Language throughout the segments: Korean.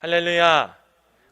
할렐루야.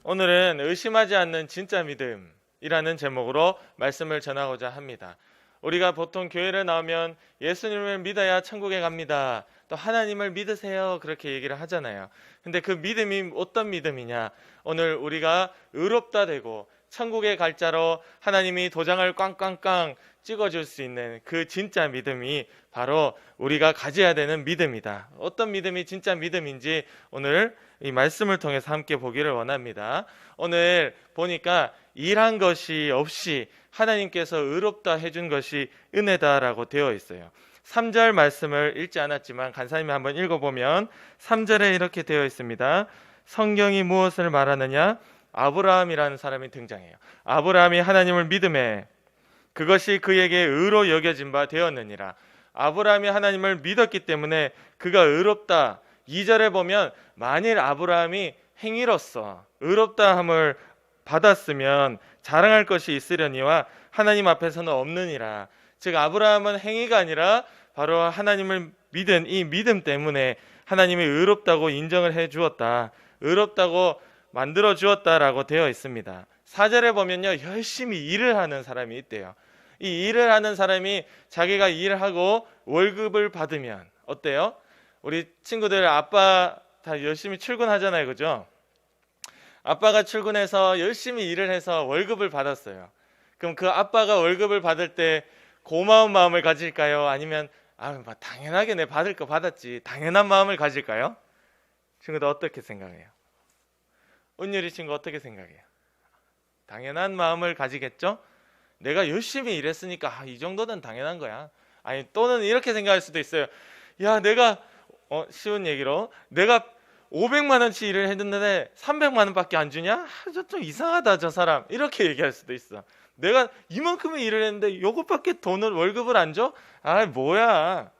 오늘은 의심하지 않는 진짜 믿음이라는 제목으로 말씀을 전하고자 합니다. 우리가 보통 교회를 나오면 예수님을 믿어야 천국에 갑니다. 또 하나님을 믿으세요. 그렇게 얘기를 하잖아요. 근데 그 믿음이 어떤 믿음이냐? 오늘 우리가 의롭다 되고 천국에 갈 자로 하나님이 도장을 꽝꽝꽝 찍어줄 수 있는 그 진짜 믿음이 바로 우리가 가져야 되는 믿음이다. 어떤 믿음이 진짜 믿음인지 오늘 이 말씀을 통해서 함께 보기를 원합니다. 오늘 보니까 일한 것이 없이 하나님께서 의롭다 해준 것이 은혜다라고 되어 있어요. 3절 말씀을 읽지 않았지만 간사님이 한번 읽어보면 3절에 이렇게 되어 있습니다. 성경이 무엇을 말하느냐? 아브라함이라는 사람이 등장해요. 아브라함이 하나님을 믿음에 그것이 그에게 의로 여겨진 바 되었느니라. 아브라함이 하나님을 믿었기 때문에 그가 의롭다. 2절에 보면 만일 아브라함이 행위로서 의롭다함을 받았으면 자랑할 것이 있으려니와 하나님 앞에서는 없느니라. 즉 아브라함은 행위가 아니라 바로 하나님을 믿은 이 믿음 때문에 하나님이 의롭다고 인정을 해 주었다. 의롭다고 만들어 주었다라고 되어 있습니다. 4절에 보면요, 열심히 일을 하는 사람이 있대요. 이 일을 하는 사람이 자기가 일하고 월급을 받으면 어때요? 우리 친구들 아빠 다 열심히 출근하잖아요, 그죠? 아빠가 출근해서 열심히 일을 해서 월급을 받았어요. 그럼 그 아빠가 월급을 받을 때 고마운 마음을 가질까요? 아니면 당연하게 내 받을 거 받았지, 당연한 마음을 가질까요? 친구들 어떻게 생각해요? 은율이 친구 어떻게 생각해요? 당연한 마음을 가지겠죠? 내가 열심히 일했으니까 이 정도는 당연한 거야. 아니 또는 이렇게 생각할 수도 있어요. 야, 내가 쉬운 얘기로 내가 500만 원치 일을 했는데 300만 원밖에 안 주냐? 저 좀 이상하다 저 사람. 이렇게 얘기할 수도 있어. 내가 이만큼의 일을 했는데 이것밖에 돈을 월급을 안 줘? 아, 뭐야.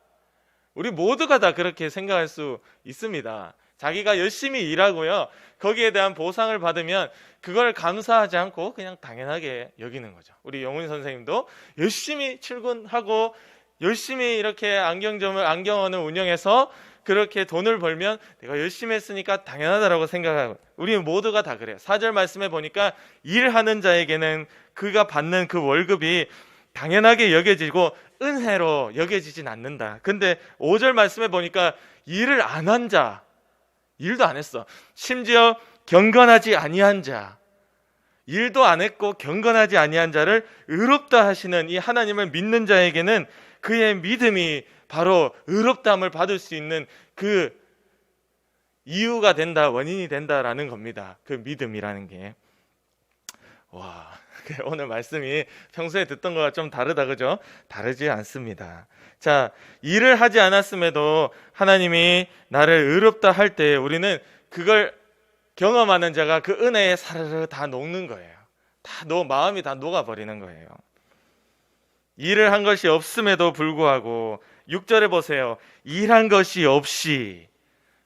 우리 모두가 다 그렇게 생각할 수 있습니다. 자기가 열심히 일하고요, 거기에 대한 보상을 받으면 그걸 감사하지 않고 그냥 당연하게 여기는 거죠. 우리 영훈 선생님도 열심히 출근하고 열심히 이렇게 안경원을 운영해서 그렇게 돈을 벌면 내가 열심히 했으니까 당연하다라고 생각하고, 우리 모두가 다 그래요. 4절 말씀에 보니까 일하는 자에게는 그가 받는 그 월급이 당연하게 여겨지고 은혜로 여겨지진 않는다. 근데 5절 말씀에 보니까 일을 안 한 자, 일도 안 했어. 심지어 경건하지 아니한 자, 일도 안 했고 경건하지 아니한 자를 의롭다 하시는 이 하나님을 믿는 자에게는 그의 믿음이 바로 의롭다함을 받을 수 있는 그 이유가 된다, 원인이 된다라는 겁니다. 그 믿음이라는 게. 와, 오늘 말씀이 평소에 듣던 거와 좀 다르다, 그죠? 다르지 않습니다. 자, 일을 하지 않았음에도 하나님이 나를 의롭다 할 때 우리는 그걸 경험하는 자가 그 은혜에 사르르 다 녹는 거예요. 마음이 다 녹아버리는 거예요. 일을 한 것이 없음에도 불구하고 6절에 보세요. 일한 것이 없이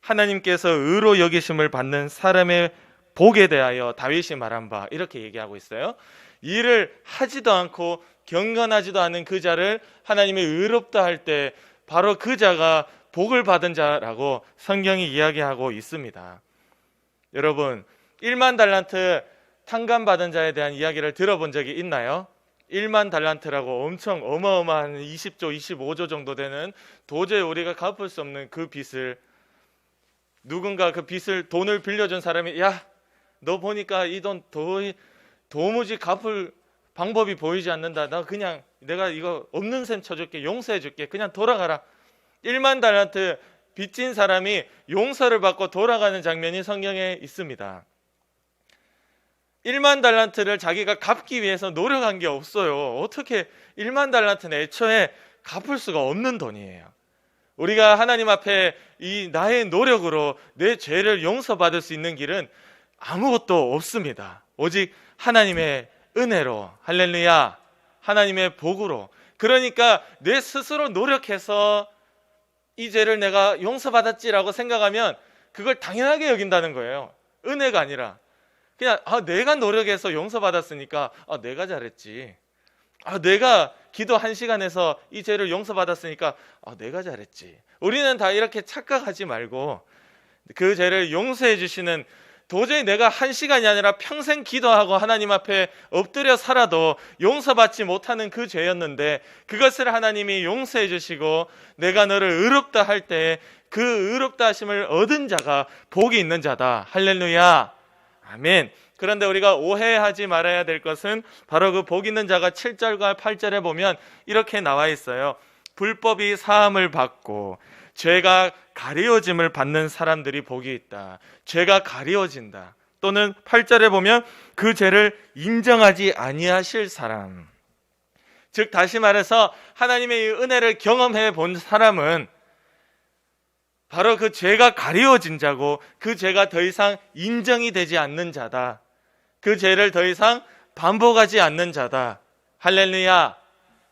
하나님께서 의로 여기심을 받는 사람의 복에 대하여 다윗이 말한 바, 이렇게 얘기하고 있어요. 일을 하지도 않고 경건하지도 않은 그 자를 하나님이 의롭다 할 때 바로 그 자가 복을 받은 자라고 성경이 이야기하고 있습니다. 여러분, 1만 달란트 탕감받은 자에 대한 이야기를 들어본 적이 있나요? 1만 달란트라고 엄청 어마어마한 20조, 25조 정도 되는 도저히 우리가 갚을 수 없는 그 빚을, 누군가 그 빚을 돈을 빌려준 사람이, 야, 너 보니까 이 돈 도무지 갚을 방법이 보이지 않는다. 내가 이거 없는 셈 쳐줄게. 용서해 줄게. 그냥 돌아가라. 1만 달란트 빚진 사람이 용서를 받고 돌아가는 장면이 성경에 있습니다. 1만 달란트를 자기가 갚기 위해서 노력한 게 없어요. 어떻게 1만 달란트는 애초에 갚을 수가 없는 돈이에요. 우리가 하나님 앞에 이 나의 노력으로 내 죄를 용서받을 수 있는 길은 아무것도 없습니다. 오직 하나님의 은혜로, 할렐루야, 하나님의 복으로. 그러니까 내 스스로 노력해서 이 죄를 내가 용서받았지라고 생각하면 그걸 당연하게 여긴다는 거예요. 은혜가 아니라 그냥 내가 노력해서 용서받았으니까 내가 잘했지. 내가 기도 1시간 해서 이 죄를 용서받았으니까 내가 잘했지. 우리는 다 이렇게 착각하지 말고 그 죄를 용서해 주시는 도저히 내가 1시간이 아니라 평생 기도하고 하나님 앞에 엎드려 살아도 용서받지 못하는 그 죄였는데 그것을 하나님이 용서해 주시고 내가 너를 의롭다 할 때 그 의롭다 하심을 얻은 자가 복이 있는 자다. 할렐루야. 아멘. 그런데 우리가 오해하지 말아야 될 것은 바로 그 복 있는 자가 7절과 8절에 보면 이렇게 나와 있어요. 불법이 사함을 받고 죄가 가리워짐을 받는 사람들이 복이 있다. 죄가 가리워진다. 또는 8절에 보면 그 죄를 인정하지 아니하실 사람. 즉 다시 말해서 하나님의 이 은혜를 경험해 본 사람은 바로 그 죄가 가리워진 자고 그 죄가 더 이상 인정이 되지 않는 자다. 그 죄를 더 이상 반복하지 않는 자다. 할렐루야.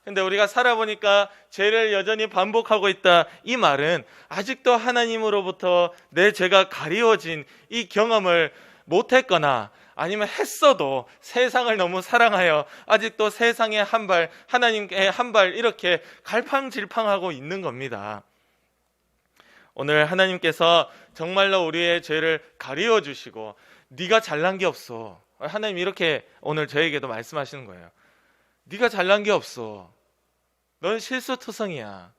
근데 우리가 살아보니까 죄를 여전히 반복하고 있다. 이 말은 아직도 하나님으로부터 내 죄가 가리워진 이 경험을 못했거나 아니면 했어도 세상을 너무 사랑하여 아직도 세상에 한 발, 하나님께 한 발 이렇게 갈팡질팡하고 있는 겁니다. 오늘 하나님께서 정말로 우리의 죄를 가리워 주시고 네가 잘난 게 없어. 하나님 이렇게 오늘 저에게도 말씀하시는 거예요. 네가 잘난 게 없어. 넌 실수투성이야.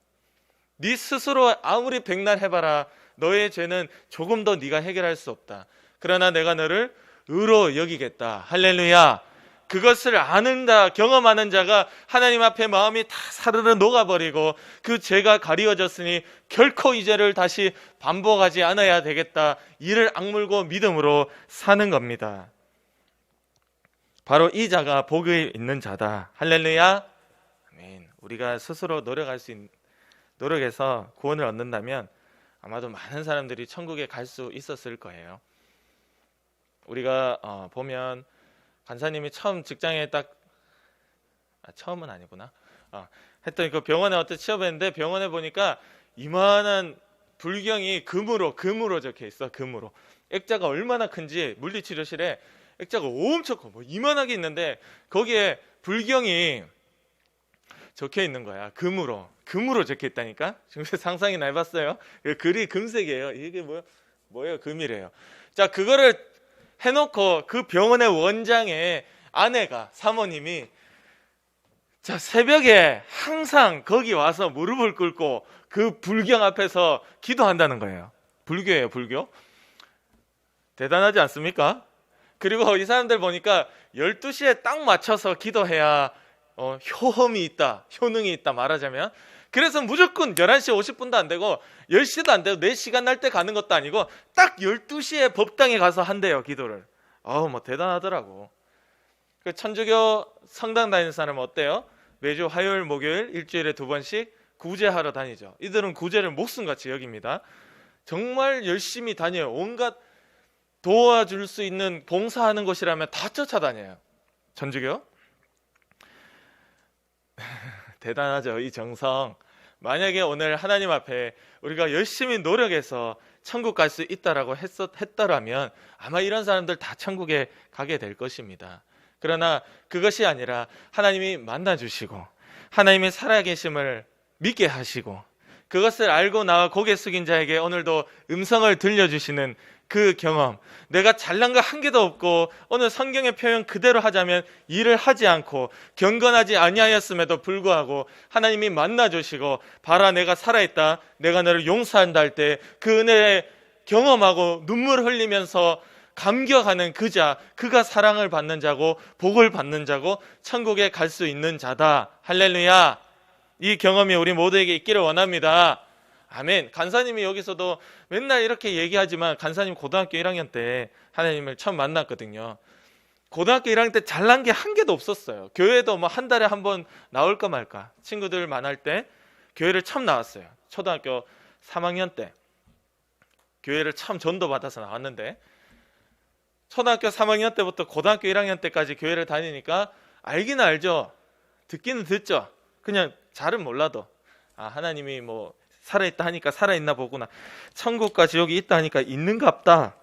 네 스스로 아무리 백날 해봐라. 너의 죄는 조금도 네가 해결할 수 없다. 그러나 내가 너를 의로 여기겠다. 할렐루야. 그것을 아는다, 경험하는 자가 하나님 앞에 마음이 다 사르르 녹아버리고 그 죄가 가리워졌으니 결코 이 죄를 다시 반복하지 않아야 되겠다. 이를 악물고 믿음으로 사는 겁니다. 바로 이 자가 복이 있는 자다. 할렐루야. 아멘. 우리가 스스로 노력해서 구원을 얻는다면 아마도 많은 사람들이 천국에 갈 수 있었을 거예요. 우리가 보면 간사님이 처음 직장에 처음은 아니구나. 했더니 그 병원에 어떻게 취업했는데 병원에 보니까 이만한 불경이 금으로 적혀 있어. 금으로. 액자가 얼마나 큰지 물리치료실에 액자가 엄청 커. 이만하게 있는데 거기에 불경이 적혀 있는 거야. 금으로 적혀 있다니까. 지금 상상이나 해봤어요? 글이 금색이에요. 이게 뭐예요? 금이래요. 자, 그거를 해놓고 그 병원의 원장의 아내가 사모님이 자 새벽에 항상 거기 와서 무릎을 꿇고 그 불경 앞에서 기도한다는 거예요. 불교예요, 불교. 대단하지 않습니까? 그리고 이 사람들 보니까 12시에 딱 맞춰서 기도해야 효험이 있다, 효능이 있다 말하자면. 그래서 무조건 11시 50분도 안 되고 10시도 안 되고 4시간 날 때 가는 것도 아니고 딱 12시에 법당에 가서 한대요, 기도를. 대단하더라고. 그 천주교 성당 다니는 사람은 어때요? 매주 화요일, 목요일 일주일에 2번씩 구제하러 다니죠. 이들은 구제를 목숨같이 여깁니다. 정말 열심히 다녀요. 온갖 도와줄 수 있는 봉사하는 곳이라면 다 쫓아다녀요. 천주교. 대단하죠, 이 정성. 만약에 오늘 하나님 앞에 우리가 열심히 노력해서 천국 갈 수 있다라고 했더라면 아마 이런 사람들 다 천국에 가게 될 것입니다. 그러나 그것이 아니라 하나님이 만나주시고 하나님이 살아계심을 믿게 하시고 그것을 알고 나와 고개 숙인 자에게 오늘도 음성을 들려주시는 그 경험, 내가 잘난 거 한 개도 없고 오늘 성경의 표현 그대로 하자면 일을 하지 않고 경건하지 아니하였음에도 불구하고 하나님이 만나주시고 봐라 내가 살아있다, 내가 너를 용서한다 할 때 그 은혜에 경험하고 눈물 흘리면서 감격하는 그 자, 그가 사랑을 받는 자고 복을 받는 자고 천국에 갈 수 있는 자다. 할렐루야. 이 경험이 우리 모두에게 있기를 원합니다. 아멘. 간사님이 여기서도 맨날 이렇게 얘기하지만 간사님 고등학교 1학년 때 하나님을 처음 만났거든요. 고등학교 1학년 때 잘난 게 한 개도 없었어요. 교회도 한 달에 한 번 나올까 말까. 친구들 만날 때 교회를 처음 나왔어요. 초등학교 3학년 때 교회를 처음 전도 받아서 나왔는데 초등학교 3학년 때부터 고등학교 1학년 때까지 교회를 다니니까 알기는 알죠. 듣기는 듣죠. 그냥 잘은 몰라도 하나님이 살아있다 하니까 살아있나 보구나. 천국과 지옥이 있다 하니까 있는갑다.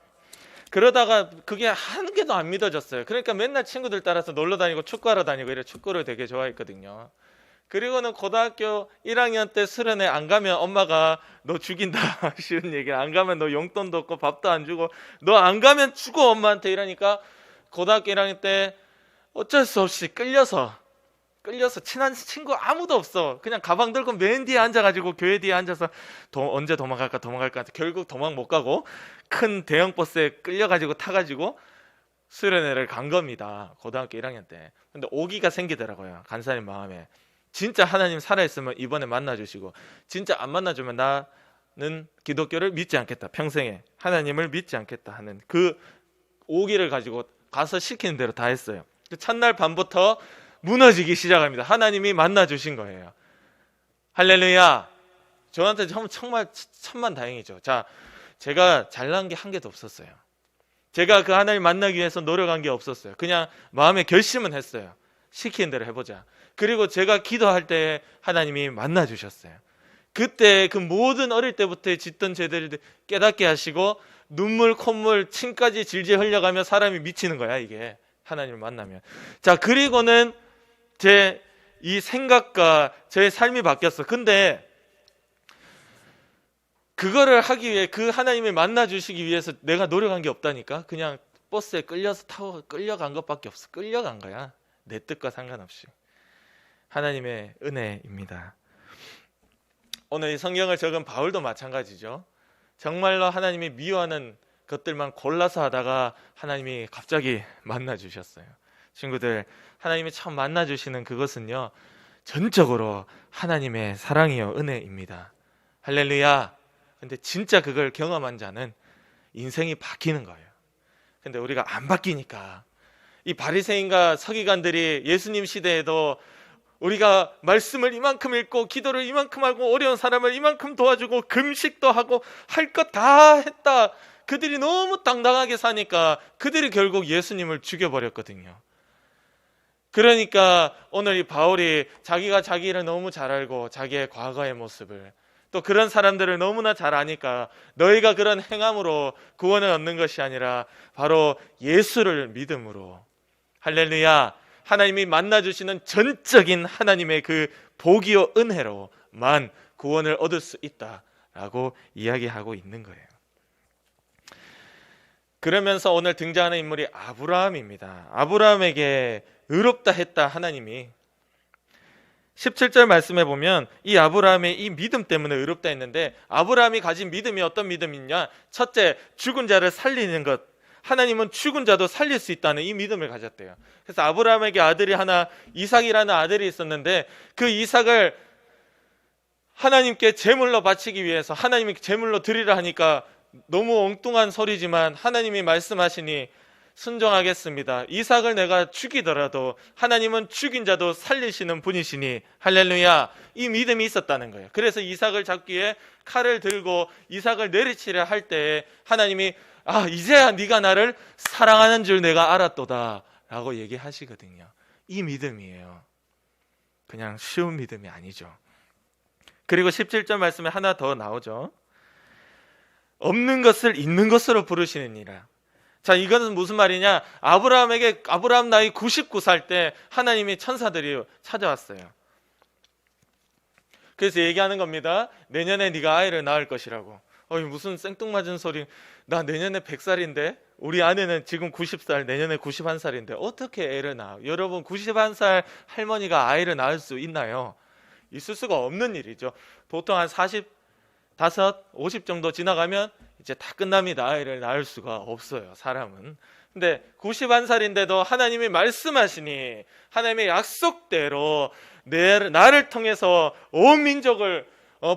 그러다가 그게 한 개도 안 믿어졌어요. 그러니까 맨날 친구들 따라서 놀러 다니고 축구하러 다니고 이래 축구를 되게 좋아했거든요. 그리고는 고등학교 1학년 때 수련회 안 가면 엄마가 너 죽인다 쉬운 얘기, 안 가면 너 용돈도 없고 밥도 안 주고 너 안 가면 죽어 엄마한테 이러니까 고등학교 1학년 때 어쩔 수 없이 끌려서 친한 친구 아무도 없어. 그냥 가방 들고 맨 뒤에 앉아가지고 교회 뒤에 앉아서 언제 도망갈까 결국 도망 못 가고 큰 대형 버스에 끌려가지고 타가지고 수련회를 간 겁니다. 고등학교 1학년 때. 근데 오기가 생기더라고요. 간사님 마음에. 진짜 하나님 살아있으면 이번에 만나주시고 진짜 안 만나주면 나는 기독교를 믿지 않겠다. 평생에 하나님을 믿지 않겠다 하는 그 오기를 가지고 가서 시키는 대로 다 했어요. 첫날 밤부터 무너지기 시작합니다. 하나님이 만나주신 거예요. 할렐루야. 저한테 정말 천만다행이죠. 자, 제가 잘난 게 한 개도 없었어요. 제가 그 하나님 만나기 위해서 노력한 게 없었어요. 그냥 마음에 결심은 했어요. 시키는 대로 해보자. 그리고 제가 기도할 때 하나님이 만나주셨어요. 그때 그 모든 어릴 때부터 짓던 죄들을 깨닫게 하시고 눈물, 콧물, 침까지 질질 흘려가며 사람이 미치는 거야 이게 하나님을 만나면. 자, 그리고는 제 이 생각과 제 삶이 바뀌었어. 근데 그거를 하기 위해 그 하나님을 만나주시기 위해서 내가 노력한 게 없다니까. 그냥 버스에 끌려서 타고 끌려간 것밖에 없어. 끌려간 거야. 내 뜻과 상관없이. 하나님의 은혜입니다. 오늘 이 성경을 적은 바울도 마찬가지죠. 정말로 하나님이 미워하는 것들만 골라서 하다가 하나님이 갑자기 만나주셨어요. 친구들, 하나님이 처음 만나주시는 그것은요 전적으로 하나님의 사랑이요 은혜입니다. 할렐루야. 근데 진짜 그걸 경험한 자는 인생이 바뀌는 거예요. 근데 우리가 안 바뀌니까 이 바리새인과 서기관들이 예수님 시대에도 우리가 말씀을 이만큼 읽고 기도를 이만큼 하고 어려운 사람을 이만큼 도와주고 금식도 하고 할 것 다 했다. 그들이 너무 당당하게 사니까 그들이 결국 예수님을 죽여버렸거든요. 그러니까 오늘 이 바울이 자기가 자기 일을 너무 잘 알고 자기의 과거의 모습을 또 그런 사람들을 너무나 잘 아니까 너희가 그런 행함으로 구원을 얻는 것이 아니라 바로 예수를 믿음으로 할렐루야 하나님이 만나주시는 전적인 하나님의 그 복이요 은혜로만 구원을 얻을 수 있다라고 이야기하고 있는 거예요. 그러면서 오늘 등장하는 인물이 아브라함입니다. 아브라함에게 의롭다 했다 하나님이 17절 말씀해 보면 이 아브라함의 이 믿음 때문에 의롭다 했는데 아브라함이 가진 믿음이 어떤 믿음이냐? 첫째, 죽은 자를 살리는 것. 하나님은 죽은 자도 살릴 수 있다는 이 믿음을 가졌대요. 그래서 아브라함에게 아들이 하나 이삭이라는 아들이 있었는데 그 이삭을 하나님께 제물로 바치기 위해서 하나님이 제물로 드리라 하니까 너무 엉뚱한 소리지만 하나님이 말씀하시니 순종하겠습니다. 이삭을 내가 죽이더라도 하나님은 죽인 자도 살리시는 분이시니 할렐루야. 이 믿음이 있었다는 거예요. 그래서 이삭을 잡기 위해 칼을 들고 이삭을 내리치려 할 때 하나님이 이제야 네가 나를 사랑하는 줄 내가 알았도다 라고 얘기하시거든요. 이 믿음이에요. 그냥 쉬운 믿음이 아니죠. 그리고 17절 말씀에 하나 더 나오죠. 없는 것을 있는 것으로 부르시느니라. 자, 이것은 무슨 말이냐? 아브라함 나이 99살 때 하나님이 천사들이 찾아왔어요. 그래서 얘기하는 겁니다. 내년에 네가 아이를 낳을 것이라고. 무슨 생뚱맞은 소리. 나 내년에 100살인데 우리 아내는 지금 90살, 내년에 91살인데 어떻게 애를 낳아? 여러분 91살 할머니가 아이를 낳을 수 있나요? 있을 수가 없는 일이죠. 보통 한 45, 50 정도 지나가면 이제 다 끝납니다. 아이를 낳을 수가 없어요, 사람은. 근데 91살인데도 하나님이 말씀하시니 하나님의 약속대로 나를 통해서 온 민족을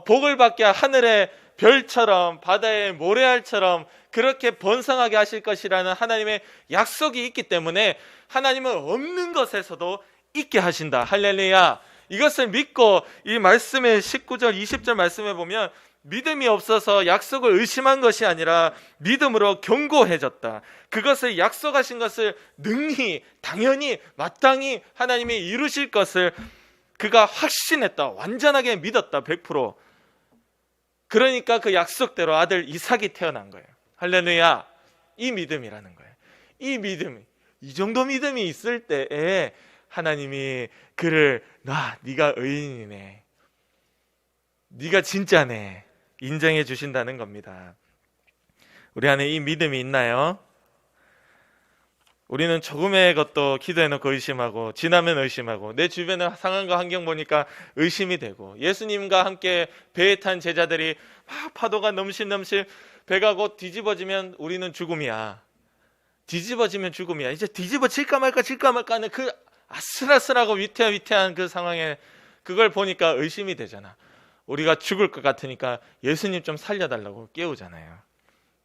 복을 받게 하늘의 별처럼 바다의 모래알처럼 그렇게 번성하게 하실 것이라는 하나님의 약속이 있기 때문에 하나님은 없는 것에서도 있게 하신다. 할렐루야. 이것을 믿고 이 말씀의 19절 20절 말씀에 보면 믿음이 없어서 약속을 의심한 것이 아니라 믿음으로 견고해졌다. 그것을 약속하신 것을 능히 당연히 마땅히 하나님이 이루실 것을 그가 확신했다. 완전하게 믿었다. 100%. 그러니까 그 약속대로 아들 이삭이 태어난 거예요. 할렐루야. 이 믿음이라는 거예요. 이 믿음, 이 정도 믿음이 있을 때에 하나님이 그를 네가 의인이네, 네가 진짜네 인정해 주신다는 겁니다. 우리 안에 이 믿음이 있나요? 우리는 조금의 것도 기도해놓고 의심하고, 지나면 의심하고, 내 주변의 상황과 환경 보니까 의심이 되고, 예수님과 함께 배에 탄 제자들이 막 파도가 넘실넘실 배가 곧 뒤집어지면 우리는 죽음이야, 뒤집어지면 죽음이야, 이제 뒤집어질까 말까 하는 그 아슬아슬하고 위태한 그 상황에 그걸 보니까 의심이 되잖아. 우리가 죽을 것 같으니까 예수님 좀 살려달라고 깨우잖아요.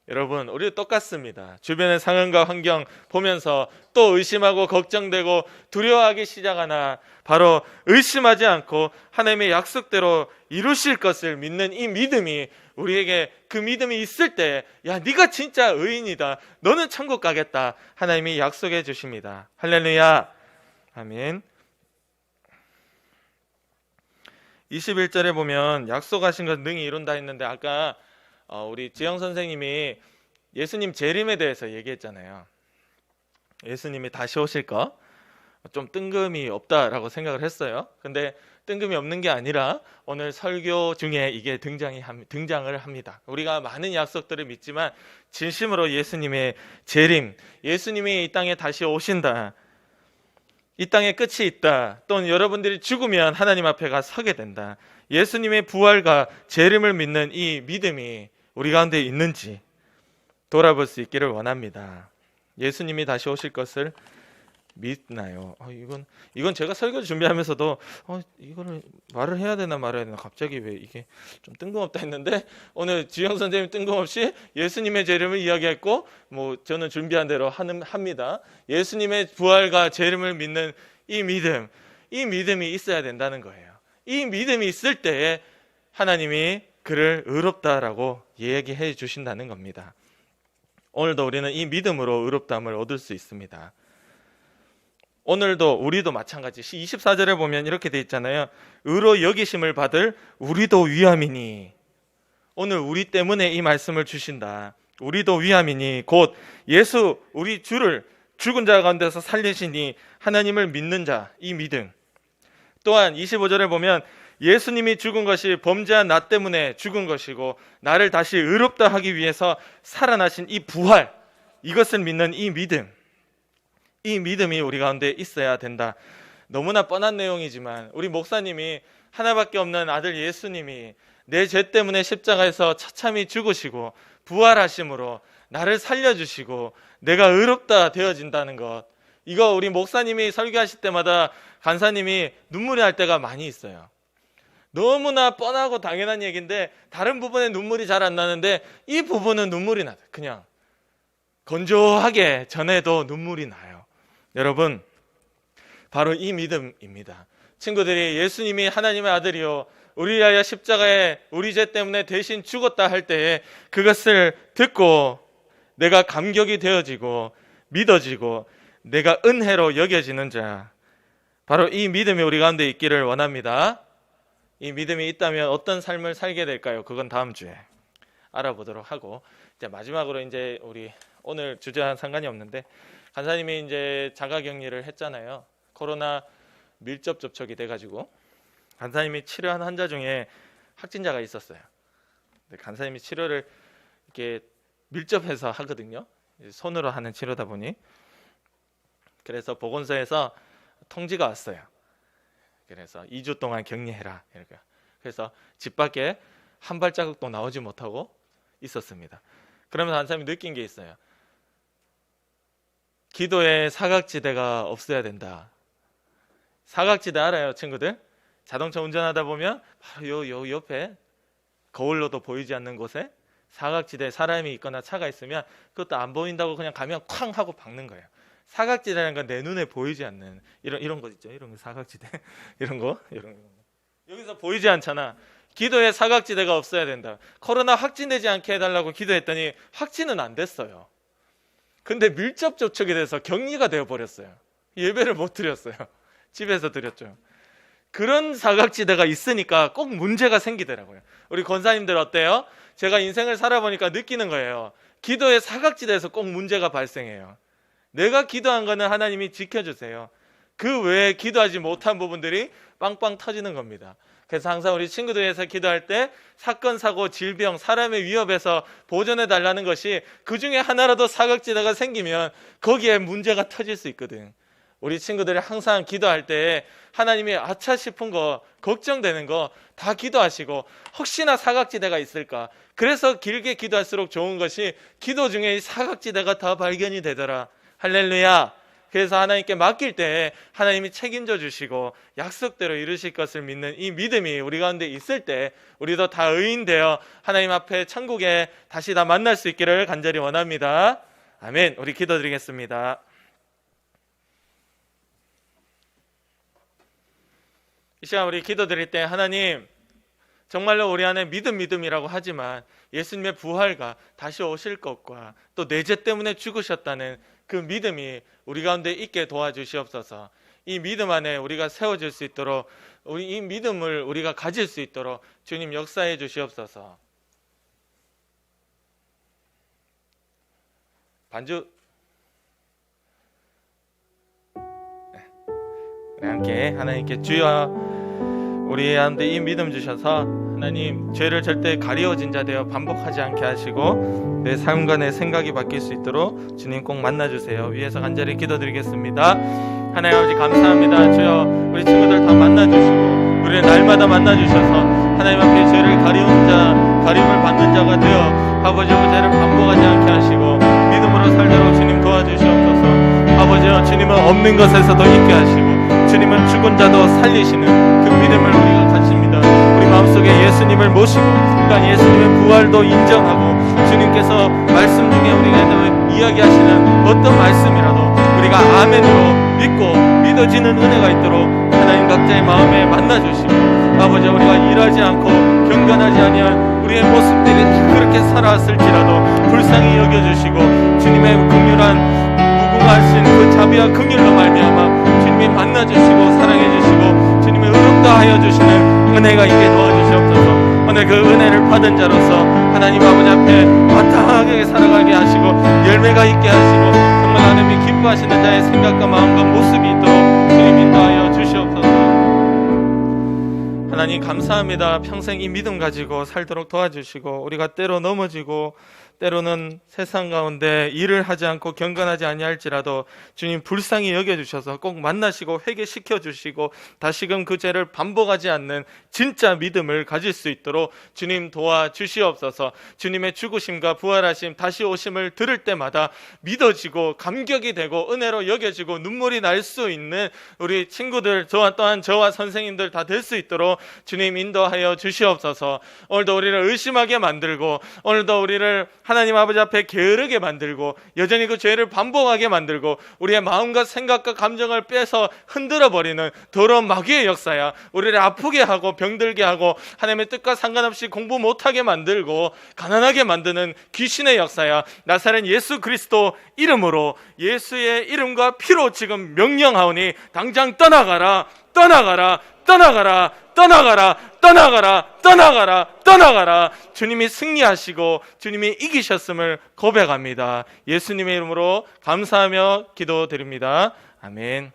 여러분, 우리도 똑같습니다. 주변의 상황과 환경 보면서 또 의심하고 걱정되고 두려워하기 시작하나, 바로 의심하지 않고 하나님의 약속대로 이루실 것을 믿는 이 믿음이, 우리에게 그 믿음이 있을 때, 야, 네가 진짜 의인이다, 너는 천국 가겠다, 하나님이 약속해 주십니다. 할렐루야, 아멘. 21절에 보면 약속하신 것 능히 이룬다 했는데, 아까 우리 지영 선생님이 예수님 재림에 대해서 얘기했잖아요. 예수님이 다시 오실 거 좀 뜬금이 없다라고 생각을 했어요. 근데 뜬금이 없는 게 아니라 오늘 설교 중에 이게 등장을 합니다. 우리가 많은 약속들을 믿지만 진심으로 예수님의 재림, 예수님이 이 땅에 다시 오신다, 이 땅에 끝이 있다, 또는 여러분들이 죽으면 하나님 앞에 가 서게 된다, 예수님의 부활과 재림을 믿는 이 믿음이 우리 가운데 있는지 돌아볼 수 있기를 원합니다. 예수님이 다시 오실 것을 믿나요? 이건 제가 설교 준비하면서도 이거를 말을 해야 되나 말아야 되나 갑자기 왜 이게 좀 뜬금없다 했는데, 오늘 지영 선생님 뜬금없이 예수님의 재림을 이야기했고, 저는 준비한 대로 합니다. 예수님의 부활과 재림을 믿는 이 믿음이 있어야 된다는 거예요. 이 믿음이 있을 때에 하나님이 그를 의롭다라고 얘기해 주신다는 겁니다. 오늘도 우리는 이 믿음으로 의롭다함을 얻을 수 있습니다. 오늘도 우리도 마찬가지. 24절에 보면 이렇게 돼 있잖아요. 의로 여기심을 받을 우리도 위함이니. 오늘 우리 때문에 이 말씀을 주신다. 우리도 위함이니, 곧 예수 우리 주를 죽은 자 가운데서 살리시니 하나님을 믿는 자, 이 믿음. 또한 25절에 보면 예수님이 죽은 것이 범죄한 나 때문에 죽은 것이고 나를 다시 의롭다 하기 위해서 살아나신 이 부활, 이것을 믿는 이 믿음, 이 믿음이 우리 가운데 있어야 된다. 너무나 뻔한 내용이지만 우리 목사님이 하나밖에 없는 아들 예수님이 내 죄 때문에 십자가에서 처참히 죽으시고 부활하심으로 나를 살려주시고 내가 의롭다 되어진다는 것, 이거 우리 목사님이 설교하실 때마다 간사님이 눈물이 날 때가 많이 있어요. 너무나 뻔하고 당연한 얘기인데 다른 부분에 눈물이 잘 안 나는데 이 부분은 눈물이 나요. 그냥 건조하게 전해도 눈물이 나요. 여러분, 바로 이 믿음입니다. 친구들이 예수님이 하나님의 아들이요 우리 위하여 십자가에 우리 죄 때문에 대신 죽었다 할 때에 그것을 듣고 내가 감격이 되어지고 믿어지고 내가 은혜로 여겨지는 자, 바로 이 믿음이 우리 가운데 있기를 원합니다. 이 믿음이 있다면 어떤 삶을 살게 될까요? 그건 다음 주에 알아보도록 하고, 이제 마지막으로 이제 우리 오늘 주제와는 상관이 없는데 간사님이 이제 자가격리를 했잖아요. 코로나 밀접 접촉이 돼가지고 간사님이 치료한 환자 중에 확진자가 있었어요. 근데 간사님이 치료를 이렇게 밀접해서 하거든요. 손으로 하는 치료다 보니. 그래서 보건소에서 통지가 왔어요. 그래서 2주 동안 격리해라. 이렇게. 그래서 집 밖에 한 발자국도 나오지 못하고 있었습니다. 그러면서 한 사람이 느낀 게 있어요. 기도에 사각지대가 없어야 된다. 사각지대 알아요, 친구들? 자동차 운전하다 보면 바로 요 옆에 거울로도 보이지 않는 곳에 사각지대 사람이 있거나 차가 있으면 그것도 안 보인다고 그냥 가면 쾅 하고 박는 거예요. 사각지대라는 건 내 눈에 보이지 않는 이런 거 있죠. 이런 거 사각지대. 이런 거. 여기서 보이지 않잖아. 기도에 사각지대가 없어야 된다. 코로나 확진되지 않게 해달라고 기도했더니 확진은 안 됐어요. 근데 밀접 접촉이 돼서 격리가 되어버렸어요. 예배를 못 드렸어요. 집에서 드렸죠. 그런 사각지대가 있으니까 꼭 문제가 생기더라고요. 우리 권사님들 어때요? 제가 인생을 살아보니까 느끼는 거예요. 기도의 사각지대에서 꼭 문제가 발생해요. 내가 기도한 거는 하나님이 지켜주세요. 그 외에 기도하지 못한 부분들이 빵빵 터지는 겁니다. 그래서 항상 우리 친구들 위해서 기도할 때 사건, 사고, 질병, 사람의 위협에서 보존해 달라는 것이 그 중에 하나라도 사각지대가 생기면 거기에 문제가 터질 수 있거든. 우리 친구들이 항상 기도할 때 하나님이 아차 싶은 거, 걱정되는 거 다 기도하시고 혹시나 사각지대가 있을까? 그래서 길게 기도할수록 좋은 것이 기도 중에 이 사각지대가 다 발견이 되더라. 할렐루야. 그래서 하나님께 맡길 때 하나님이 책임져 주시고 약속대로 이루실 것을 믿는 이 믿음이 우리 가운데 있을 때 우리도 다 의인되어 하나님 앞에 천국에 다시 다 만날 수 있기를 간절히 원합니다. 아멘. 우리 기도드리겠습니다. 이 시간 우리 기도드릴 때 하나님, 정말로 우리 안에 믿음이라고 하지만 예수님의 부활과 다시 오실 것과 또 내 죄 때문에 죽으셨다는 그 믿음이 우리 가운데 있게 도와주시옵소서. 이 믿음 안에 우리가 세워질 수 있도록, 이 믿음을 우리가 가질 수 있도록 주님 역사해 주시옵소서. 반주 우리 함께 하나님께 주여, 우리한테 이 믿음 주셔서 하나님 죄를 절대 가리워진 자 되어 반복하지 않게 하시고 내 삶과 내 생각이 바뀔 수 있도록 주님 꼭 만나주세요. 위에서 간절히 기도드리겠습니다. 하나님 아버지 감사합니다. 주여, 우리 친구들 다 만나주시고 우리를 날마다 만나주셔서 하나님 앞에 죄를 가리운 자, 가림을 받는 자가 되어 아버지의 죄를 반복하지 않게 하시고 믿음으로 살도록 주님 도와주시옵소서. 아버지여, 주님은 없는 것에서도 있게 하시고 주님은 죽은 자도 살리시는 그 믿음을 우리가 가집니다. 우리 마음속에 예수님을 모시고 그러니까 예수님의 부활도 인정하고 주님께서 말씀 중에 우리가 이야기하시는 어떤 말씀이라도 우리가 아멘으로 믿고 믿어지는 은혜가 있도록 하나님 각자의 마음에 만나주시고 아버지, 우리가 일하지 않고 경건하지 아니한 우리의 모습들이 그렇게 살아왔을지라도 불쌍히 여겨주시고 주님의 긍휼한 무궁하신 그 자비와 긍휼로 말미암아 주님이 만나주시고 사랑해주시고 주님의 의롭다 하여 주시는 은혜가 있게 도와주시옵소서. 오늘 그 은혜를 받은 자로서 하나님 아버지 앞에 마땅하게 살아가게 하시고 열매가 있게 하시고 정말 하나님이 기뻐하시는 자의 생각과 마음과 모습이 있도록 주님 인도하여 주시옵소서. 하나님 감사합니다. 평생 이 믿음 가지고 살도록 도와주시고 우리가 때로 넘어지고 때로는 세상 가운데 일을 하지 않고 경건하지 아니할지라도 주님 불쌍히 여겨주셔서 꼭 만나시고 회개시켜 주시고 다시금 그 죄를 반복하지 않는 진짜 믿음을 가질 수 있도록 주님 도와주시옵소서. 주님의 죽으심과 부활하심 다시 오심을 들을 때마다 믿어지고 감격이 되고 은혜로 여겨지고 눈물이 날 수 있는 우리 친구들, 저와 또한 저와 선생님들 다 될 수 있도록 주님 인도하여 주시옵소서. 오늘도 우리를 의심하게 만들고 오늘도 우리를 하나님 아버지 앞에 게으르게 만들고 여전히 그 죄를 반복하게 만들고 우리의 마음과 생각과 감정을 빼서 흔들어 버리는 더러운 마귀의 역사야. 우리를 아프게 하고 병들게 하고 하나님의 뜻과 상관없이 공부 못하게 만들고 가난하게 만드는 귀신의 역사야. 나사렛 예수 그리스도 이름으로, 예수의 이름과 피로 지금 명령하오니 당장 떠나가라, 떠나가라, 떠나가라, 떠나가라, 떠나가라, 떠나가라, 떠나가라. 주님이 승리하시고 주님이 이기셨음을 고백합니다. 예수님의 이름으로 감사하며 기도드립니다. 아멘.